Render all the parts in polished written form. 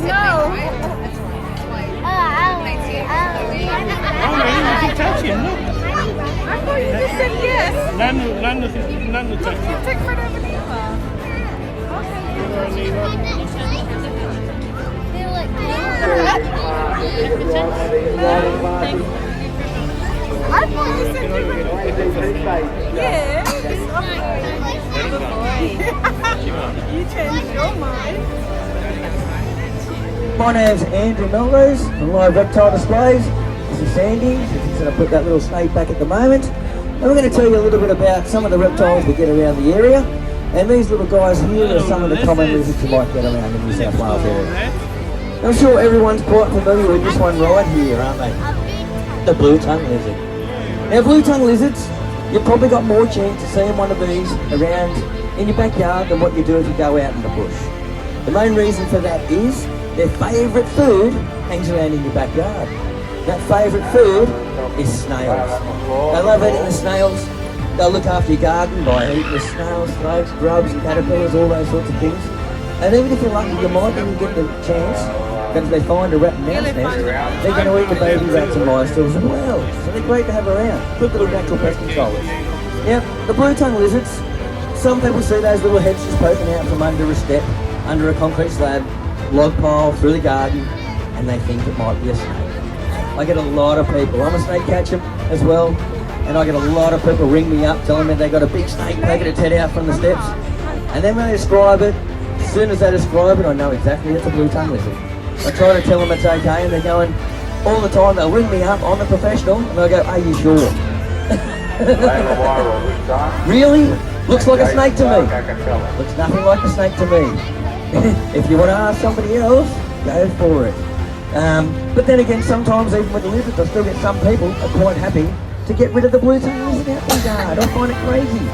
No. Oh no, you can touch him, look. I thought you just said yes. None will touch him. Take forever, Neva. I thought you said you were. Yeah. Good boy. You changed your mind. My name's Andrew Melrose from Live Reptile Displays. This is Sandy. She's going to put that little snake back at the moment. And we're going to tell you a little bit about some of the reptiles we get around the area. And these little guys here are some of the common lizards you might get around the New South Wales area. I'm sure everyone's quite familiar with this one right here, aren't they? The blue-tongue lizard. Now, blue-tongue lizards, you've probably got more chance of seeing one of these around in your backyard than what you do if you go out in the bush. The main reason for that is their favourite food hangs around in your backyard. That favourite food is snails. They love eating the snails. They'll look after your garden by eating the snails, slugs, grubs, caterpillars, all those sorts of things. And even if you're lucky, you might even get the chance that if they find a rat mouse nest, they're going to eat the baby rats and mice as well. So they're great to have around. Good little natural pest controllers. Now, the blue-tongue lizards, some people see those little heads just poking out from under a step, under a concrete slab, log pile, through the garden, and they think it might be a snake. I get a lot of people, I'm a snake catcher as well, and I get a lot of people ring me up telling me they got a big snake poking its head out from the steps. And then when they describe it, as soon as they describe it, I know exactly it's a blue-tongue lizard. I try to tell them it's okay, and they're going, all the time, they'll ring me up, I'm a professional, and I go, are you sure? Really? Looks like a snake to me. Looks nothing like a snake to me. If you want to ask somebody else, go for it. But then again, sometimes even with the lizards, I still get some people are quite happy to get rid of the blue-tongue lizard out their yard. I find it crazy.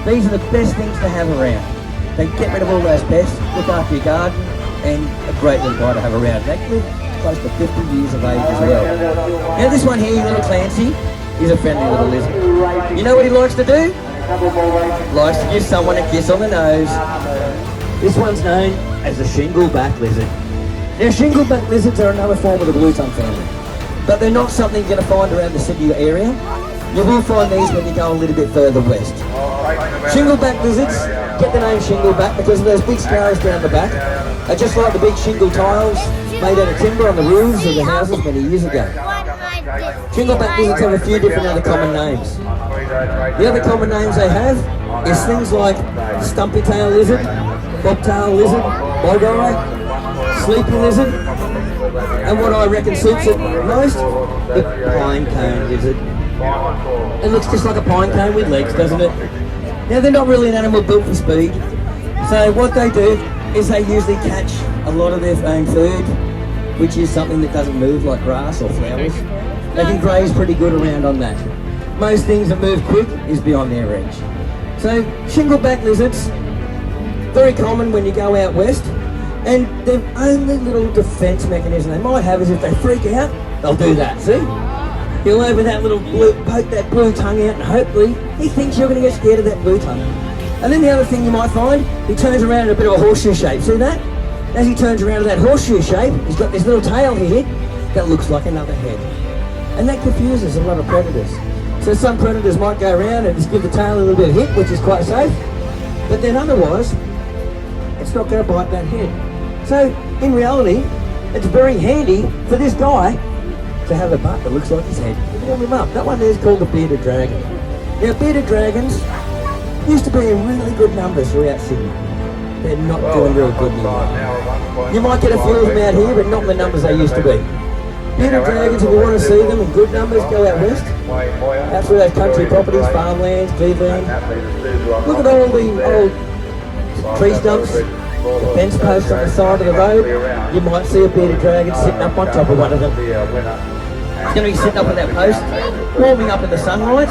These are the best things to have around. They get rid of all those pests, look after your garden, and a great little guy to have around. They live close to 50 years of age as well. Now this one here, little Clancy, is a friendly little lizard. You know what he likes to do? Likes to give someone a kiss on the nose. This one's known as the shingleback lizard. Now, shingleback lizards are another form of the blue-tongue family, but they're not something you're going to find around the Sydney area. You will find these when you go a little bit further west. Shingleback lizards get the name shingleback because of those big scars down the back. They're just like the big shingle tiles made out of timber on the roofs of the houses many years ago. Shingleback lizards have a few different other common names. The other common names they have is things like stumpy tail lizard, bobtail lizard, bog-eye, sleepy lizard, and what I reckon suits it most, the pine cone lizard. It looks just like a pine cone with legs, doesn't it? Now they're not really an animal built for speed, so what they do is they usually catch a lot of their own food, which is something that doesn't move like grass or flowers. They can graze pretty good around on that. Most things that move quick is beyond their reach. So shingleback lizards, very common when you go out west, and their only little defense mechanism they might have is if they freak out, they'll do that, see? He'll open that little poke that blue tongue out, and hopefully he thinks you're going to get scared of that blue tongue. And then the other thing you might find, he turns around in a bit of a horseshoe shape, see that? As he turns around in that horseshoe shape, he's got this little tail here that looks like another head. And that confuses a lot of predators. So some predators might go around and just give the tail a little bit of hit, which is quite safe, but then otherwise, it's not going to bite that head. So in reality, it's very handy for this guy to have a butt that looks like his head. Warm him up. That one there is called the bearded dragon. Now bearded dragons used to be in really good numbers throughout Sydney. They're not doing real good anymore. You might get a few of them out here, but not the numbers they used to be. Bearded dragons, if you want to see them in good numbers, go out west. Out through those country properties, farmlands, Cleveland. Look at all the old tree stumps, the fence posts on the side of the road. You might see a bearded dragon sitting up on top of one of them. He's going to be sitting up on that post, warming up in the sunlight,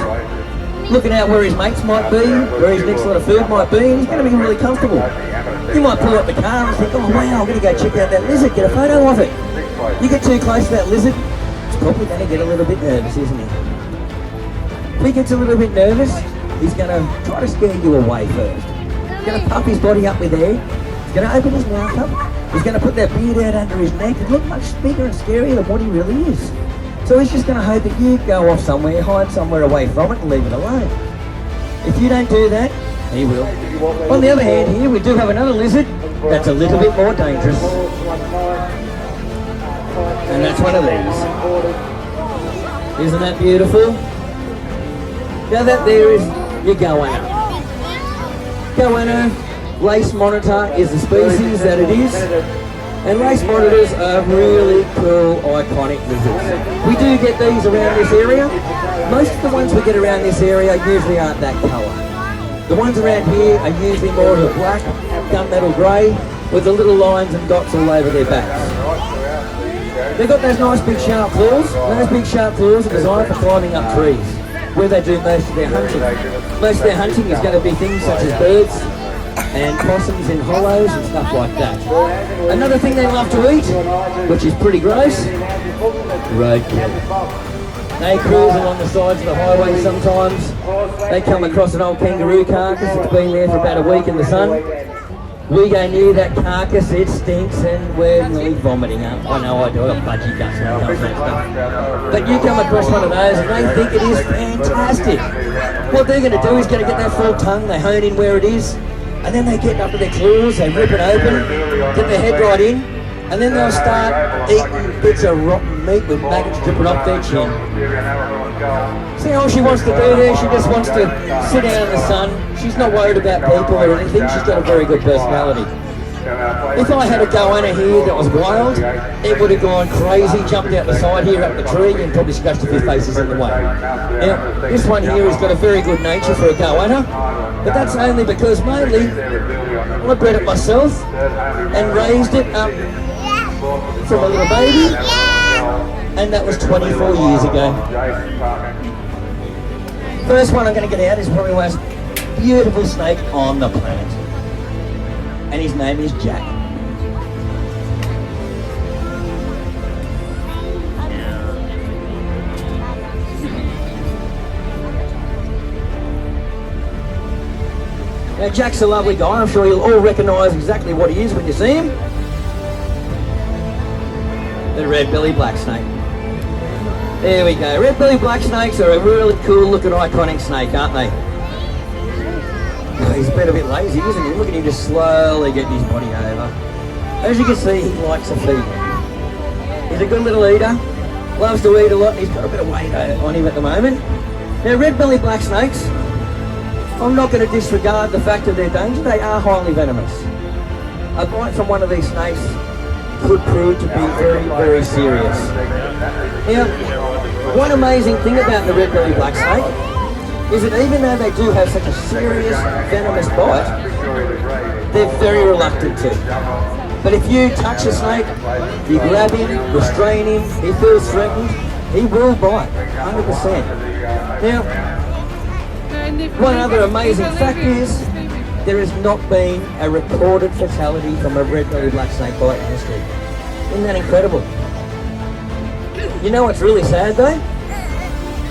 looking out where his mates might be, where his next lot of food might be, and he's going to be really comfortable. You might pull up the car and think, oh wow, I'm going to go check out that lizard, get a photo of it. You get too close to that lizard, it's probably going to get a little bit nervous, isn't he? If he gets a little bit nervous, he's going to try to scare you away first. He's going to pump his body up with air, he's going to open his mouth up, He's going to put that beard out under his neck and look much bigger and scarier than what he really is. So he's just going to hope that you go off somewhere, hide somewhere away from it and leave it alone. If you don't do that, he will. On the other hand here, we do have another lizard that's a little bit more dangerous. And that's one of these. Isn't that beautiful? Now that there is your goanna. Goanna lace monitor is the species that it is. And lace monitors are really cool, iconic lizards. We do get these around this area. Most of the ones we get around this area usually aren't that colour. The ones around here are usually more of a black, gunmetal grey, with the little lines and dots all over their backs. They've got those nice big sharp claws. Those big sharp claws are designed for climbing up trees, where they do most of their hunting. Most of their hunting is going to be things such as birds and possums in hollows and stuff like that. Another thing they love to eat, which is pretty gross, roadkill. They cruise along the sides of the highway sometimes. They come across an old kangaroo carcass that's been there for about a week in the sun. We go near that carcass, it stinks, and we're nearly vomiting up. I know I do, I've got budgie guts when it comes to that stuff. But you come across one of those and they think it is fantastic. What they're going to do is going to get that full tongue, they hone in where it is, and then they get up to their claws, they rip it open, get their head right in, and then they'll start eating bits of rotten meat with maggots dripping off their chin. See all she wants to do there? She just wants to sit down in the sun. She's not worried about people or anything. She's got a very good personality. If I had a goanna here that was wild, it would have gone crazy, jumped out the side here up the tree and probably scratched a few faces in the way. Now, this one here has got a very good nature for a goanna, but that's only because mainly I bred it myself and raised it up from a little baby, and that was 24 years ago. First one I'm going to get out is probably the most beautiful snake on the planet, and his name is Jack. Now Jack's a lovely guy. I'm sure you'll all recognise exactly what he is when you see him. The red-bellied black snake. There we go. Red-bellied black snakes are a really cool looking iconic snake, aren't they? Oh, he's been a bit lazy, isn't he? Look at him just slowly getting his body over. As you can see, he likes to feed. He's a good little eater, loves to eat a lot, and he's got a bit of weight on him at the moment. Now, red-bellied black snakes, I'm not going to disregard the fact of their danger. They are highly venomous. A bite from one of these snakes could prove to be very, very serious. Now, one amazing thing about the red-bellied black snake is that even though they do have such a serious venomous bite, they're very reluctant to. But if you touch a snake, you grab him, restrain him, he feels threatened, he will bite, 100%. Now, one other amazing fact is, there has not been a recorded fatality from a red-bellied black snake bite in history. Isn't that incredible? You know what's really sad though?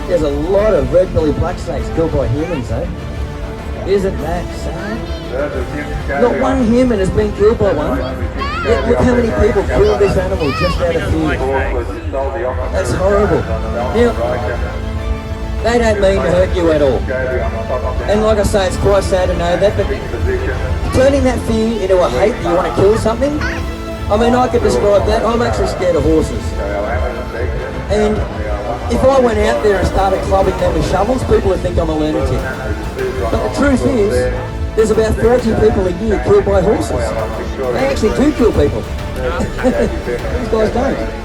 There's a lot of red-bellied black snakes killed by humans though. Isn't that sad? Not one human has been killed by one. Yet look how many people killed this animal just out of fear. That's horrible. Now, they don't mean to hurt you at all. And like I say, it's quite sad to know that, but turning that fear into a hate that you want to kill something, I mean, I could describe that. I'm actually scared of horses. And if I went out there and started clubbing them with shovels, people would think I'm a lunatic. But the truth is, there's about 40 people a year killed by horses. They actually do kill people. These guys don't.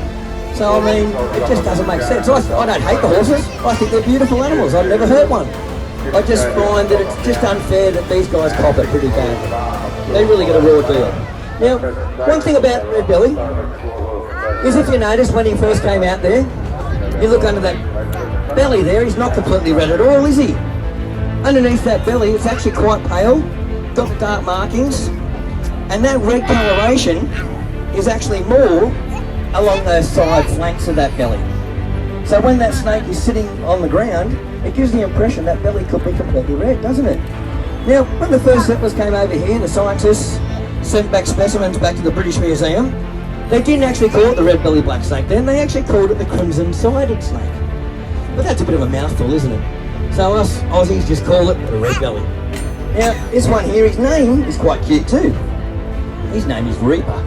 So, I mean, it just doesn't make sense. I don't hate the horses. I think they're beautiful animals. I've never hurt one. I just find that it's just unfair that these guys cop it pretty bad. They really get a raw deal. Now, one thing about red belly is if you notice when he first came out there, you look under that belly there, he's not completely red at all, is he? Underneath that belly, it's actually quite pale, got dark markings, and that red coloration is actually more along those side flanks of that belly. So when that snake is sitting on the ground, it gives the impression that belly could be completely red, doesn't it? Now, when the first settlers came over here, the scientists sent back specimens back to the British Museum. They didn't actually call it the red-bellied black snake then, they actually called it the crimson-sided snake. But that's a bit of a mouthful, isn't it? So us Aussies just call it the red belly. Now, this one here, his name is quite cute too. His name is Reaper.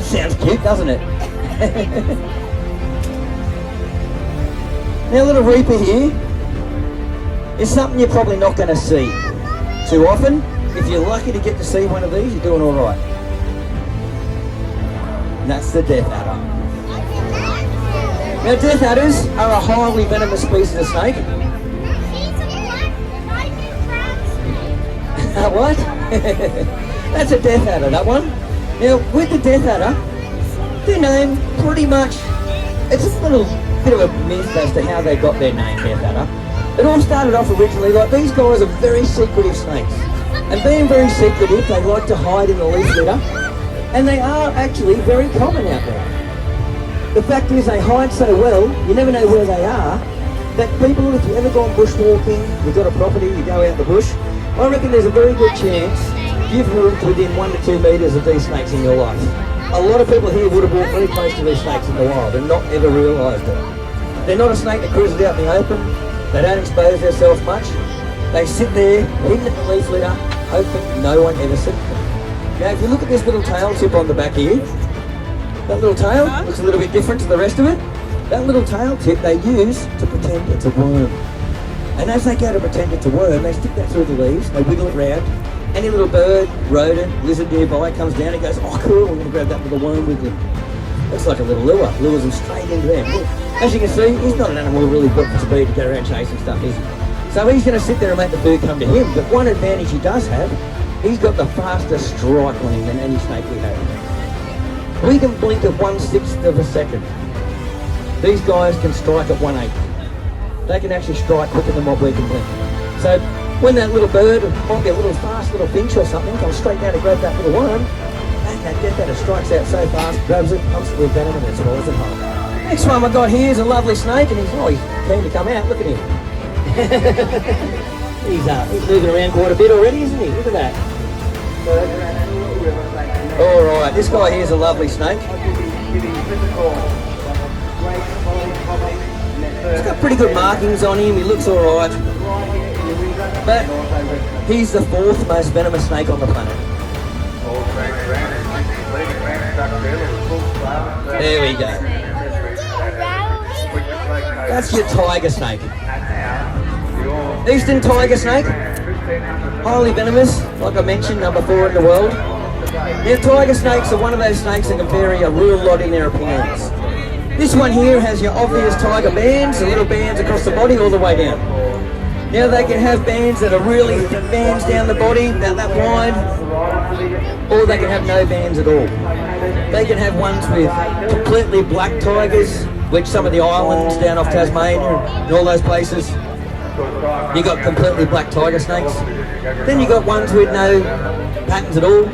Sounds cute, doesn't it? Now, little Reaper here is something you're probably not going to see too often. If you're lucky to get to see one of these, you're doing all right. And that's the death adder. Now, death adders are a highly venomous species of snake. What? That's a death adder, that one. Now, with the death adder, their name pretty much, it's a little bit of a myth as to how they got their name, death adder. It all started off originally like these guys are very secretive snakes. And being very secretive, they like to hide in the leaf litter. And they are actually very common out there. The fact is they hide so well, you never know where they are, that people, if you ever gone bushwalking, you've got a property, you go out the bush, I reckon there's a very good chance you've walked within 1 to 2 metres of these snakes in your life. A lot of people here would have walked very close to these snakes in the wild and not ever realised it. They're not a snake that cruises out in the open, they don't expose themselves much, they sit there, hidden in the leaf litter, hoping no one ever sees them. Now if you look at this little tail tip on the back here, that little tail looks a little bit different to the rest of it. That little tail tip they use to pretend it's a worm. And as they go to pretend it's a worm, they stick that through the leaves, they wiggle it round. Any little bird, rodent, lizard nearby comes down and goes, oh cool, we're going to grab that little worm with them. Looks like a little lure, lures them straight into them. Look, as you can see, he's not an animal really built to be to go around chasing stuff, is he? So he's going to sit there and make the food come to him, but one advantage he does have, he's got the fastest strike lane than any snake we have. We can blink at 1/6 of a second. These guys can strike at 1/8. They can actually strike quicker than what we can blink. So when that little bird, might be a little fast little finch or something, comes straight down to grab that little worm, and that death adder strikes out so fast, grabs it, comes to the venom and then swallows it whole. Next one I got here is a lovely snake, and he's keen to come out. Look at him. He's moving around quite a bit already, isn't he? Look at that. Alright, this guy here is a lovely snake. He's got pretty good markings on him, he looks alright. But he's the 4th most venomous snake on the planet. There we go. That's your tiger snake. Eastern tiger snake. Highly venomous, like I mentioned, number 4 in the world. Now, tiger snakes are one of those snakes that can vary a real lot in their appearance. This one here has your obvious tiger bands, the little bands across the body all the way down. Now they can have bands that are really thick bands down the body, about that wide, or they can have no bands at all. They can have ones with completely black tigers, which some of the islands down off Tasmania and all those places, you got completely black tiger snakes. Then you got ones with no patterns at all,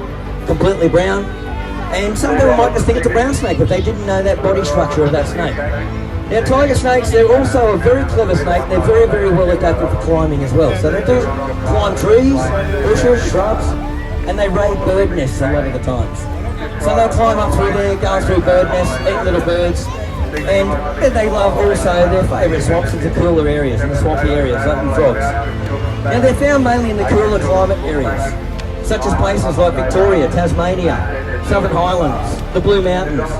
completely brown. And some people might just think it's a brown snake if they didn't know that body structure of that snake. Now tiger snakes, they're also a very clever snake. They're very, very well adapted for climbing as well. So they do climb trees, bushes, shrubs, and they raid bird nests a lot of the times. So they'll climb up through there, go through bird nests, eat little birds, and they love also their favourite swamps into cooler areas, in the swampy areas, like in frogs. Now they're found mainly in the cooler climate areas, such as places like Victoria, Tasmania, Southern Highlands, the Blue Mountains.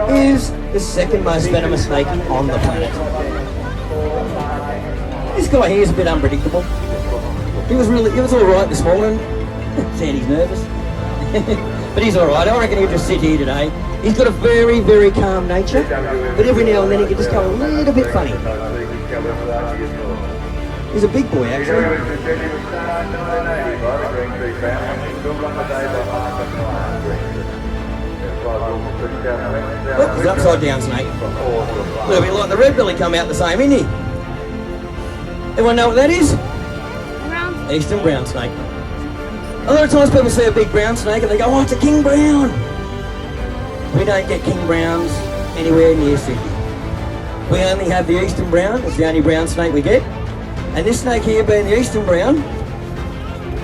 Is the 2nd most venomous snake on the planet. This guy here is a bit unpredictable. He was alright this morning. Sandy's nervous. But he's alright. I reckon he'll just sit here today. He's got a very, very calm nature, but every now and then he can just go a little bit funny. He's a big boy, actually. Look, he's an upside down snake. A little bit like the red belly come out the same, isn't he? Everyone know what that is? Brown. Eastern brown snake. A lot of times people see a big brown snake and they go, oh, it's a king brown. We don't get king browns anywhere near Sydney. We only have the eastern brown. It's the only brown snake we get. And this snake here being the eastern brown,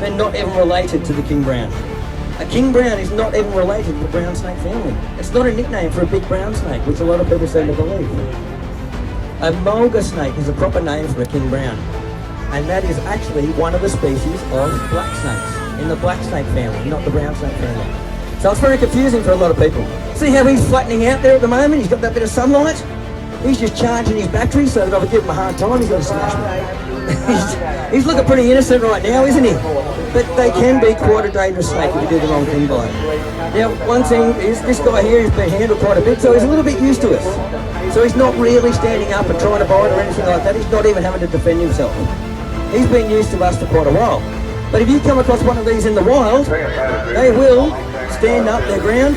they're not even related to the king brown. A king brown is not even related to the brown snake family. It's not a nickname for a big brown snake, which a lot of people seem to believe. A mulga snake is a proper name for a king brown, and that is actually one of the species of black snakes in the black snake family, not the brown snake family. So it's very confusing for a lot of people. See how he's flattening out there at the moment? He's got that bit of sunlight. He's just charging his battery so that if I give him a hard time, he's going to smash me. he's looking pretty innocent right now, isn't he? But they can be quite a dangerous snake if you do the wrong thing by him. Now, one thing is this guy here has been handled quite a bit, so he's a little bit used to us. So he's not really standing up and trying to bite or anything like that. He's not even having to defend himself. He's been used to us for quite a while. But if you come across one of these in the wild, they will stand up their ground,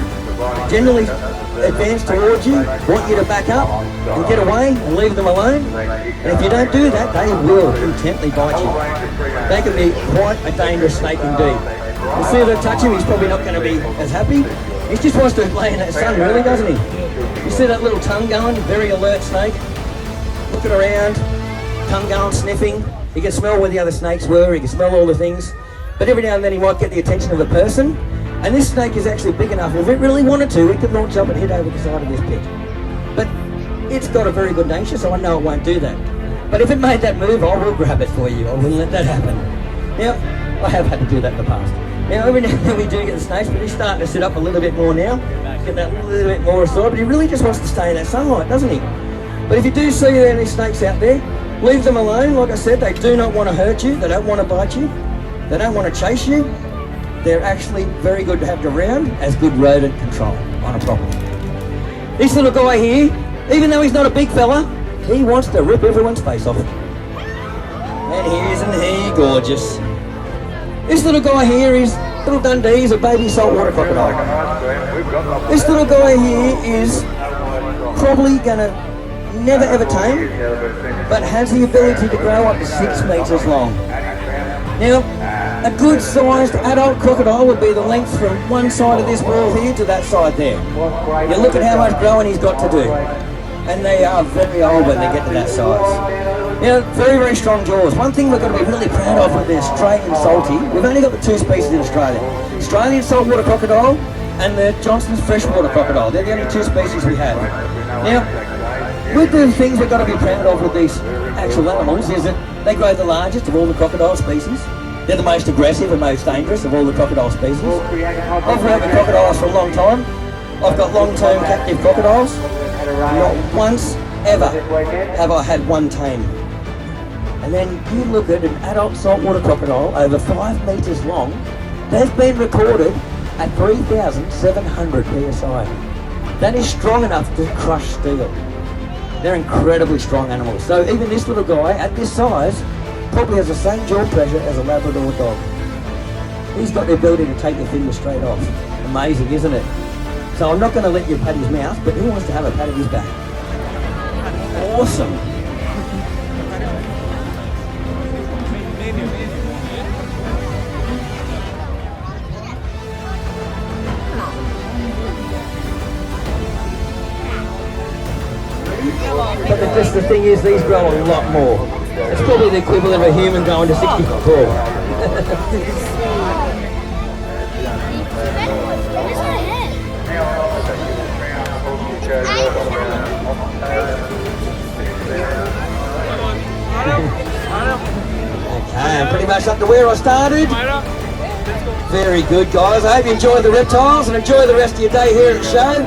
generally advance towards you, want you to back up and get away and leave them alone. And if you don't do that, they will intently bite you. They can be quite a dangerous snake indeed. You see if I touch him, he's probably not going to be as happy. He just wants to lay in that sun, really, doesn't he? You see that little tongue going, very alert snake, looking around, tongue going, sniffing. He can smell where the other snakes were, he can smell all the things. But every now and then he might get the attention of a person. And this snake is actually big enough, if it really wanted to, it could launch up and hit over the side of this pit. But it's got a very good nature, so I know it won't do that. But if it made that move, I will grab it for you. I wouldn't let that happen. Now, I have had to do that in the past. Now, every now and then we do get the snakes, but he's starting to sit up a little bit more now. Get that little bit more aside, but he really just wants to stay in that sunlight, doesn't he? But if you do see any snakes out there, leave them alone. Like I said, they do not want to hurt you. They don't want to bite you. They don't want to chase you. They're actually very good to have around as good rodent control on a property. This little guy here, even though he's not a big fella, he wants to rip everyone's face off. And isn't he gorgeous? This little guy here is little Dundee's a baby saltwater crocodile. This little guy here is probably gonna never ever tame, but has the ability to grow up to 6 meters long. Now, a good sized adult crocodile would be the length from one side of this wall here to that side there. You look at how much growing he's got to do. And they are very old when they get to that size. Now, very, very strong jaws. One thing we're going to be really proud of with the Australian salty, we've only got the 2 species in Australia. Australian saltwater crocodile and the Johnston's freshwater crocodile. They're the only 2 species we have. Now, with the things we've got to be proud of with these actual animals is that they grow the largest of all the crocodile species. They're the most aggressive and most dangerous of all the crocodile species. I've worked with crocodiles for a long time. I've got long-term captive crocodiles. Not once ever have I had one tame. And then you look at an adult saltwater crocodile over 5 meters long. They've been recorded at 3,700 psi. That is strong enough to crush steel. They're incredibly strong animals. So even this little guy, at this size, probably has the same jaw pressure as a Labrador dog. He's got the ability to take your finger straight off. Amazing, isn't it? So I'm not going to let you pat his mouth, but he wants to have a pat of his back. Awesome. But just the thing is, these grow a lot more. It's probably the equivalent of a human going to 64. Okay, I'm pretty much up to where I started. Very good, guys. I hope you enjoyed the reptiles and enjoy the rest of your day here at the show.